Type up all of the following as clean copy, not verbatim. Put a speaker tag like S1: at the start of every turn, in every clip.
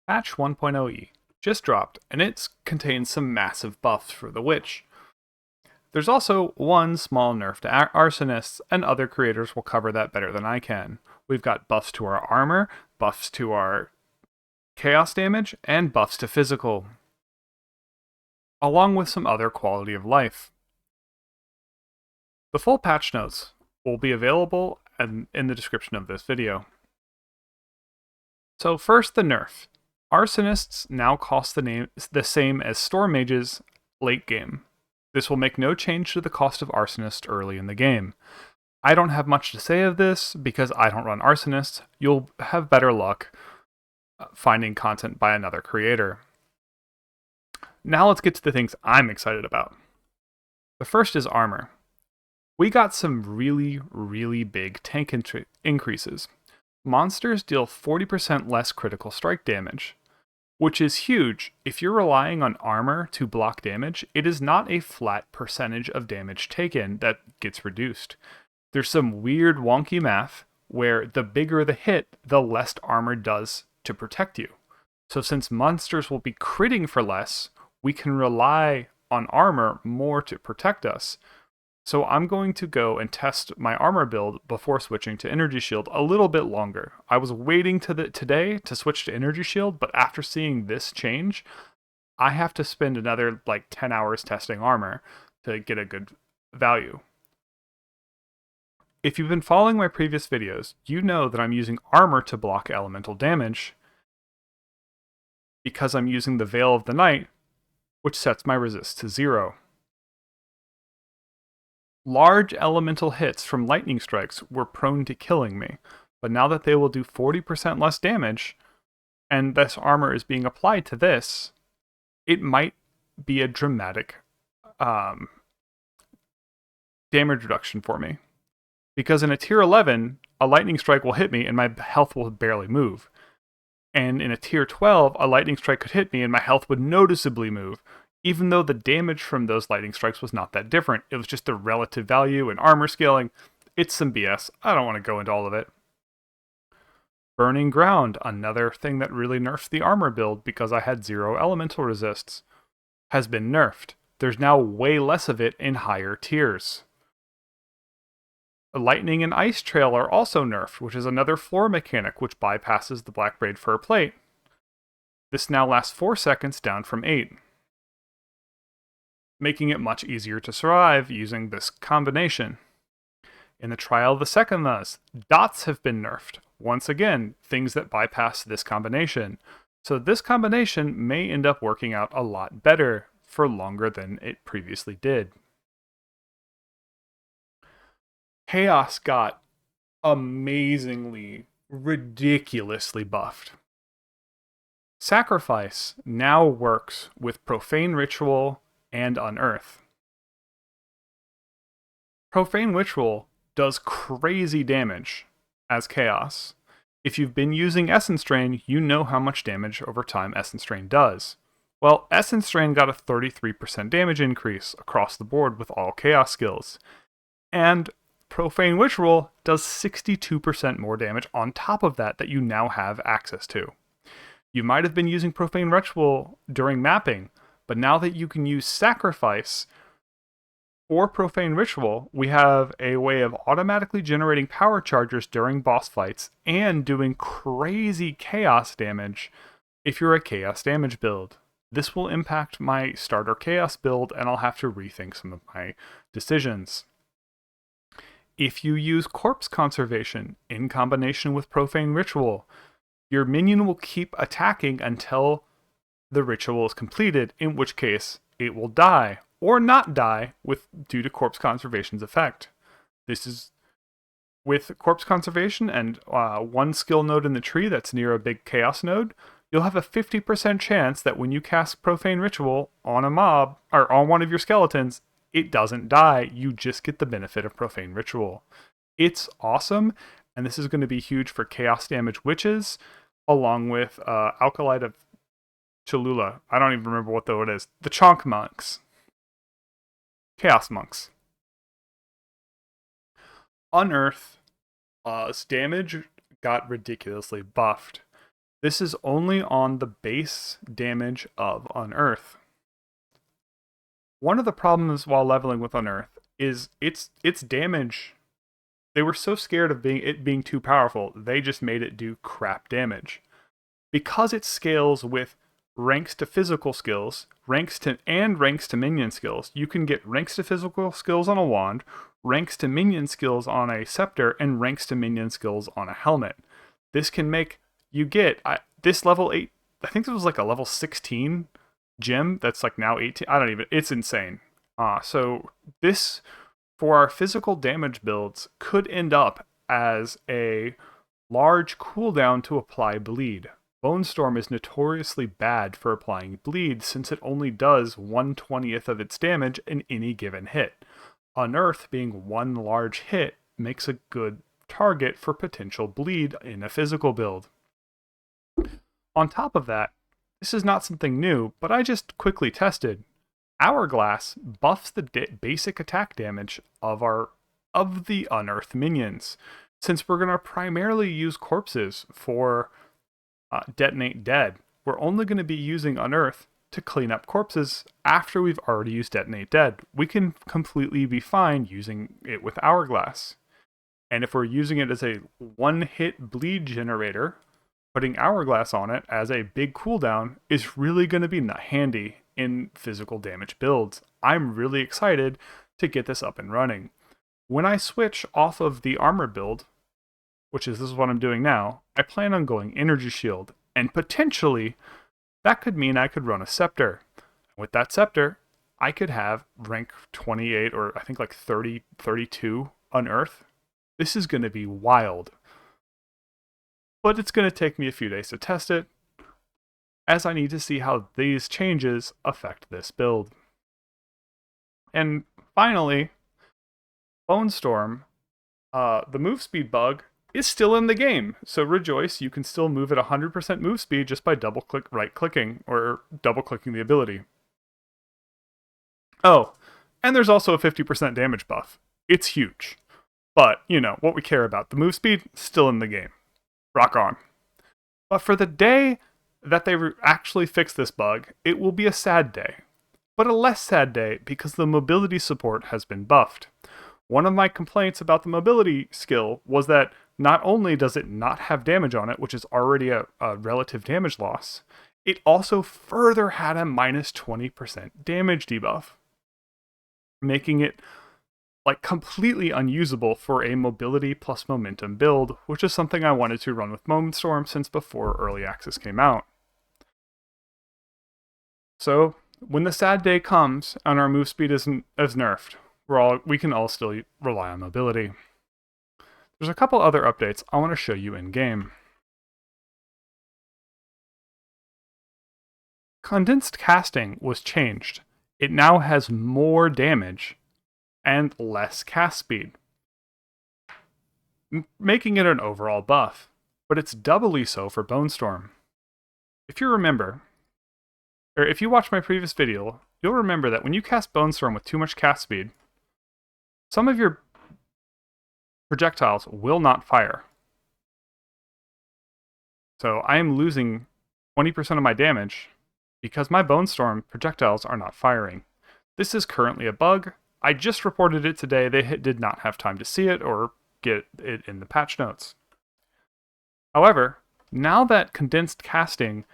S1: Patch 1.0e just dropped, and it contains some massive buffs for the Witch. There's also one small nerf to Arsonists, and other creators will cover that better than I can. We've got buffs to our armor, buffs to our chaos damage, and buffs to physical, along with some other quality of life. The full patch notes will be available in the description of this video. So first, the nerf. Arsonists now cost the same as Storm Mages late game. This will make no change to the cost of Arsonist early in the game. I don't have much to say of this because I don't run Arsonists. You'll have better luck finding content by another creator. Now let's get to the things I'm excited about. The first is armor. We got some really big tank increases. Monsters deal 40% less critical strike damage, which is huge. If you're relying on armor to block damage, it is not a flat percentage of damage taken that gets reduced. There's some weird wonky math where the bigger the hit, the less armor does to protect you. So since monsters will be critting for less, we can rely on armor more to protect us. So I'm going to go and test my armor build before switching to Energy Shield a little bit longer. I was waiting today to switch to Energy Shield, but after seeing this change, I have to spend another 10 hours testing armor to get a good value. If you've been following my previous videos, you know that I'm using armor to block elemental damage because I'm using the Veil of the Night, which sets my resist to 0. Large elemental hits from lightning strikes were prone to killing me, but now that they will do 40% less damage, and this armor is being applied to this, it might be a dramatic damage reduction for me. Because in a tier 11, a lightning strike will hit me and my health will barely move. And in a tier 12, a lightning strike could hit me and my health would noticeably move, even though the damage from those lightning strikes was not that different. It was just the relative value and armor scaling. It's some BS. I don't want to go into all of it. Burning Ground, another thing that really nerfed the armor build because I had 0 elemental resists, has been nerfed. There's now way less of it in higher tiers. Lightning and Ice Trail are also nerfed, which is another floor mechanic which bypasses the Black Braid Fur Plate. This now lasts 4 seconds down from 8. Making it much easier to survive using this combination. In the Trial of the Secondas, dots have been nerfed. Once again, things that bypass this combination. So this combination may end up working out a lot better for longer than it previously did. Chaos got amazingly, ridiculously buffed. Sacrifice now works with Profane Ritual and Unearth. Profane Ritual does crazy damage as Chaos. If you've been using Essence Drain, you know how much damage over time Essence Drain does. Well, Essence Drain got a 33% damage increase across the board with all Chaos skills. And Profane Ritual does 62% more damage on top of that you now have access to. You might have been using Profane Ritual during mapping, but now that you can use Sacrifice or Profane Ritual, we have a way of automatically generating power chargers during boss fights and doing crazy Chaos damage if you're a Chaos damage build. This will impact my starter Chaos build, and I'll have to rethink some of my decisions. If you use Corpse Conservation in combination with Profane Ritual, your minion will keep attacking until the ritual is completed, in which case it will die, or not die due to Corpse Conservation's effect. This is with Corpse Conservation and one skill node in the tree that's near a big Chaos node, you'll have a 50% chance that when you cast Profane Ritual on a mob, or on one of your skeletons, it doesn't die, you just get the benefit of Profane Ritual. It's awesome, and this is going to be huge for Chaos Damage Witches, along with Alkalite of Cholula. I don't even remember what though it is. The Chonk Monks. Chaos Monks. Unearth, damage got ridiculously buffed. This is only on the base damage of Unearth. One of the problems while leveling with Unearth is its damage. They were so scared of it being too powerful, they just made it do crap damage. Because it scales with ranks to physical skills, ranks to minion skills, you can get ranks to physical skills on a wand, ranks to minion skills on a scepter, and ranks to minion skills on a helmet. This can make you get this level 8, I think it was like a level 16 gem that's like now 18. I don't even, it's insane. So this, for our physical damage builds, could end up as a large cooldown to apply bleed. Bone Storm is notoriously bad for applying bleed since it only does 1/20th of its damage in any given hit. Unearth being one large hit makes a good target for potential bleed in a physical build. On top of that, this is not something new, but I just quickly tested. Hourglass buffs the basic attack damage of the Unearth minions. Since we're going to primarily use corpses for Detonate Dead, we're only going to be using Unearth to clean up corpses after we've already used Detonate Dead. We can completely be fine using it with Hourglass. And if we're using it as a one-hit bleed generator, putting Hourglass on it as a big cooldown is really going to be handy in physical damage builds. I'm really excited to get this up and running. When I switch off of the armor build, which is this is what I'm doing now, I plan on going Energy Shield, and potentially that could mean I could run a Scepter. With that Scepter, I could have rank 28 or I think like 30, 32 Unearth. This is going to be wild. But it's going to take me a few days to test it, as I need to see how these changes affect this build. And finally, Bone Storm, the move speed bug is still in the game, so rejoice, you can still move at 100% move speed just by right-clicking or double-clicking the ability. Oh, and there's also a 50% damage buff. It's huge. But, you know, what we care about, the move speed, still in the game. Rock on. But for the day that they actually fix this bug, it will be a sad day. But a less sad day because the mobility support has been buffed. One of my complaints about the mobility skill was that not only does it not have damage on it, which is already a relative damage loss, it also further had a minus 20% damage debuff, making it like completely unusable for a mobility plus momentum build, which is something I wanted to run with Bone Storm since before early access came out. So when the sad day comes and our move speed is nerfed, we can all still rely on mobility. There's a couple other updates I want to show you in game. Condensed Casting was changed. It now has more damage and less cast speed, making it an overall buff, but it's doubly so for Bone Storm. If you remember, or if you watch my previous video, you'll remember that when you cast Bone Storm with too much cast speed, some of your projectiles will not fire. So I am losing 20% of my damage because my Bone Storm projectiles are not firing. This is currently a bug. I just reported it today. They did not have time to see it or get it in the patch notes. However, now that Condensed Casting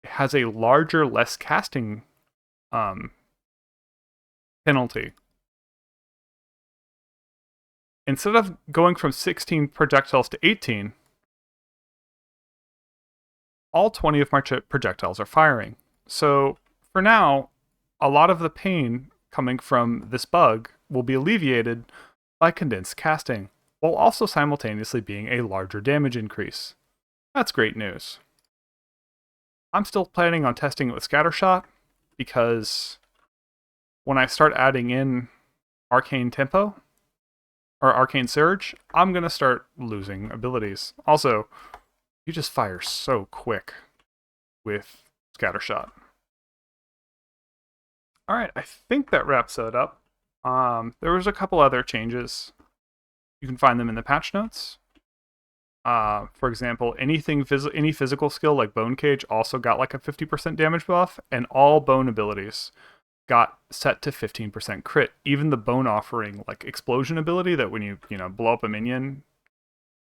S1: has a larger, less casting penalty, instead of going from 16 projectiles to 18, all 20 of my projectiles are firing. So for now, a lot of the pain coming from this bug will be alleviated by Condensed Casting, while also simultaneously being a larger damage increase. That's great news. I'm still planning on testing it with Scattershot, because when I start adding in Arcane Tempo, or Arcane Surge, I'm going to start losing abilities. Also, you just fire so quick with Scattershot. Alright, I think that wraps it up. There was a couple other changes. You can find them in the patch notes. For example, any physical skill like Bone Cage also got like a 50% damage buff, and all bone abilities got set to 15% crit. Even the Bone Offering like explosion ability that when you blow up a minion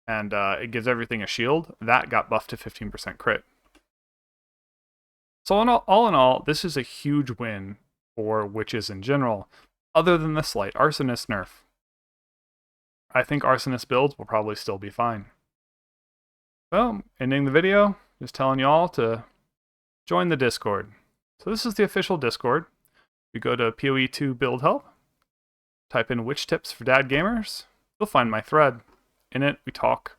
S1: and it gives everything a shield, that got buffed to 15% crit. So all in all, this is a huge win for witches in general, other than the slight Arsonist nerf. I think Arsonist builds will probably still be fine. So, ending the video, just telling you all to join the Discord. So this is the official Discord. You go to PoE2 Build Help, type in Witch Tips for Dad Gamers, you'll find my thread. In it, we talk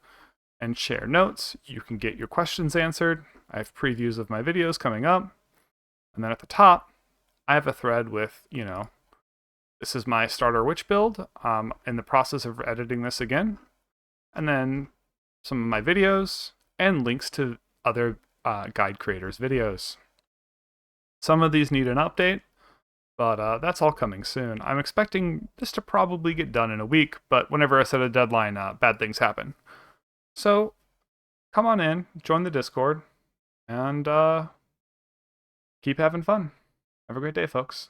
S1: and share notes. You can get your questions answered. I have previews of my videos coming up. And then at the top, I have a thread with, this is my starter witch build. In the process of editing this again. And then some of my videos and links to other guide creators' videos. Some of these need an update, but that's all coming soon. I'm expecting this to probably get done in a week, but whenever I set a deadline, bad things happen. So come on in, join the Discord, and keep having fun. Have a great day, folks.